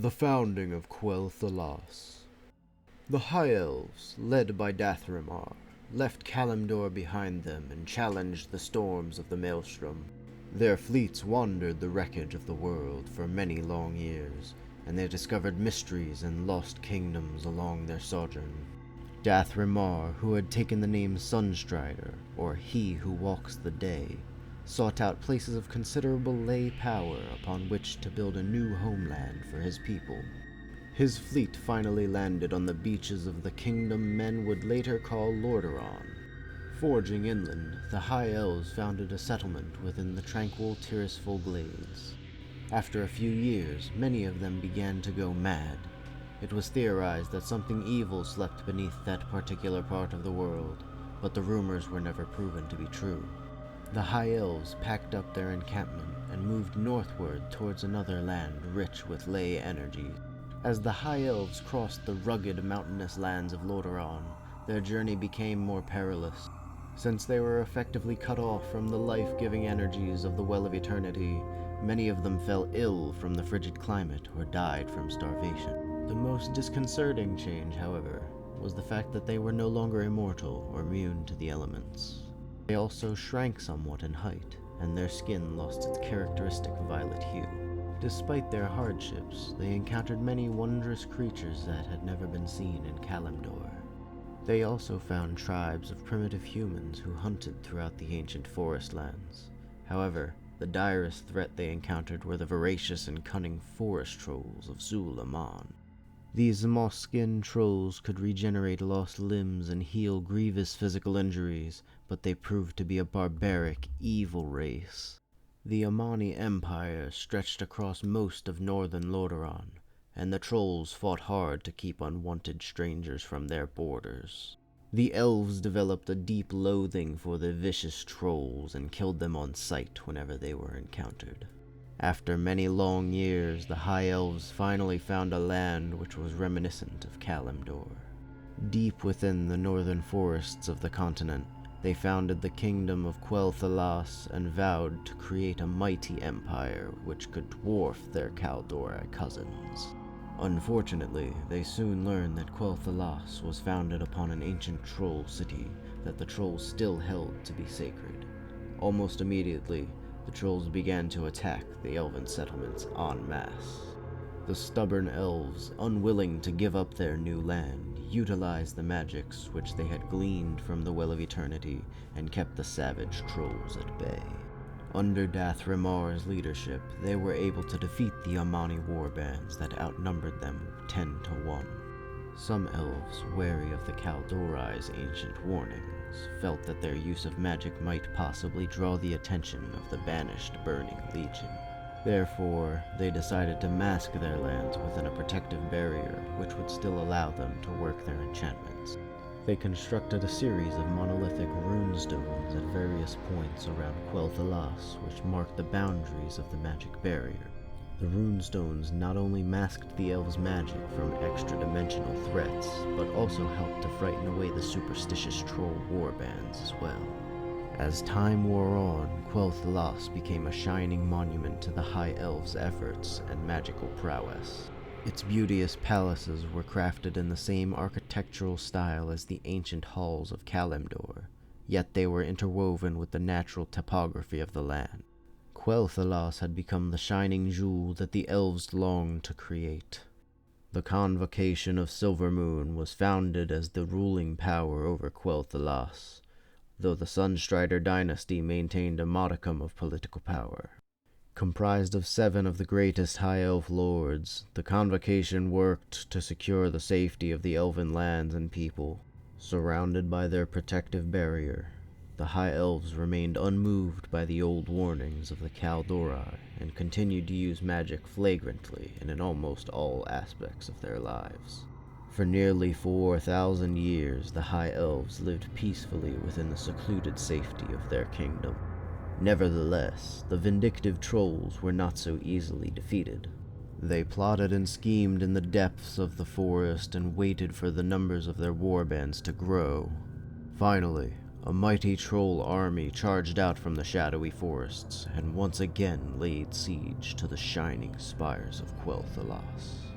The Founding of Quel'Thalas. The High Elves, led by Dathramar, left Kalimdor behind them and challenged the storms of the Maelstrom. Their fleets wandered the wreckage of the world for many long years, and they discovered mysteries and lost kingdoms along their sojourn. Dathramar, who had taken the name Sunstrider, or He Who Walks the Day, sought out places of considerable lay power upon which to build a new homeland for his people. His fleet finally landed on the beaches of the kingdom men would later call Lordaeron. Forging inland, the High Elves founded a settlement within the tranquil Tirisful glades. After a few years, many of them began to go mad. It was theorized that something evil slept beneath that particular part of the world, but the rumors were never proven to be true. The High Elves packed up their encampment and moved northward towards another land rich with ley energies. As the High Elves crossed the rugged mountainous lands of Lordaeron, their journey became more perilous. Since they were effectively cut off from the life-giving energies of the Well of Eternity, many of them fell ill from the frigid climate or died from starvation. The most disconcerting change, however, was the fact that they were no longer immortal or immune to the elements. They also shrank somewhat in height, and their skin lost its characteristic violet hue. Despite their hardships, they encountered many wondrous creatures that had never been seen in Kalimdor. They also found tribes of primitive humans who hunted throughout the ancient forest lands. However, the direst threat they encountered were the voracious and cunning forest trolls of Zul-Aman. These moss-skinned trolls could regenerate lost limbs and heal grievous physical injuries, but they proved to be a barbaric, evil race. The Amani Empire stretched across most of northern Lordaeron, and the trolls fought hard to keep unwanted strangers from their borders. The elves developed a deep loathing for the vicious trolls and killed them on sight whenever they were encountered. After many long years, the High Elves finally found a land which was reminiscent of Kalimdor. Deep within the northern forests of the continent, they founded the kingdom of Quel'Thalas and vowed to create a mighty empire which could dwarf their Kaldori cousins. Unfortunately, they soon learned that Quel'Thalas was founded upon an ancient troll city that the trolls still held to be sacred. Almost immediately, the trolls began to attack the elven settlements en masse. The stubborn elves, unwilling to give up their new land, utilized the magics which they had gleaned from the Well of Eternity and kept the savage trolls at bay. Under Dathramar's leadership, they were able to defeat the Amani warbands that outnumbered them 10 to 1. Some elves, wary of the Kaldori's ancient warnings, felt that their use of magic might possibly draw the attention of the banished Burning Legion. Therefore, they decided to mask their lands within a protective barrier which would still allow them to work their enchantments. They constructed a series of monolithic runestones at various points around Quel'Thalas which marked the boundaries of the magic barrier. The runestones not only masked the elves' magic from extra-dimensional threats, but also helped to frighten away the superstitious troll warbands as well. As time wore on, Quel'Thalas became a shining monument to the High Elves' efforts and magical prowess. Its beauteous palaces were crafted in the same architectural style as the ancient halls of Kalimdor, yet they were interwoven with the natural topography of the land. Quel'Thalas had become the shining jewel that the elves longed to create. The Convocation of Silvermoon was founded as the ruling power over Quel'Thalas, though the Sunstrider dynasty maintained a modicum of political power. Comprised of 7 of the greatest High Elf lords, the Convocation worked to secure the safety of the elven lands and people. Surrounded by their protective barrier, the High Elves remained unmoved by the old warnings of the Kaldori and continued to use magic flagrantly and in almost all aspects of their lives. For nearly 4,000 years, the High Elves lived peacefully within the secluded safety of their kingdom. Nevertheless, the vindictive trolls were not so easily defeated. They plotted and schemed in the depths of the forest and waited for the numbers of their warbands to grow. Finally, a mighty troll army charged out from the shadowy forests and once again laid siege to the shining spires of Quel'Thalas.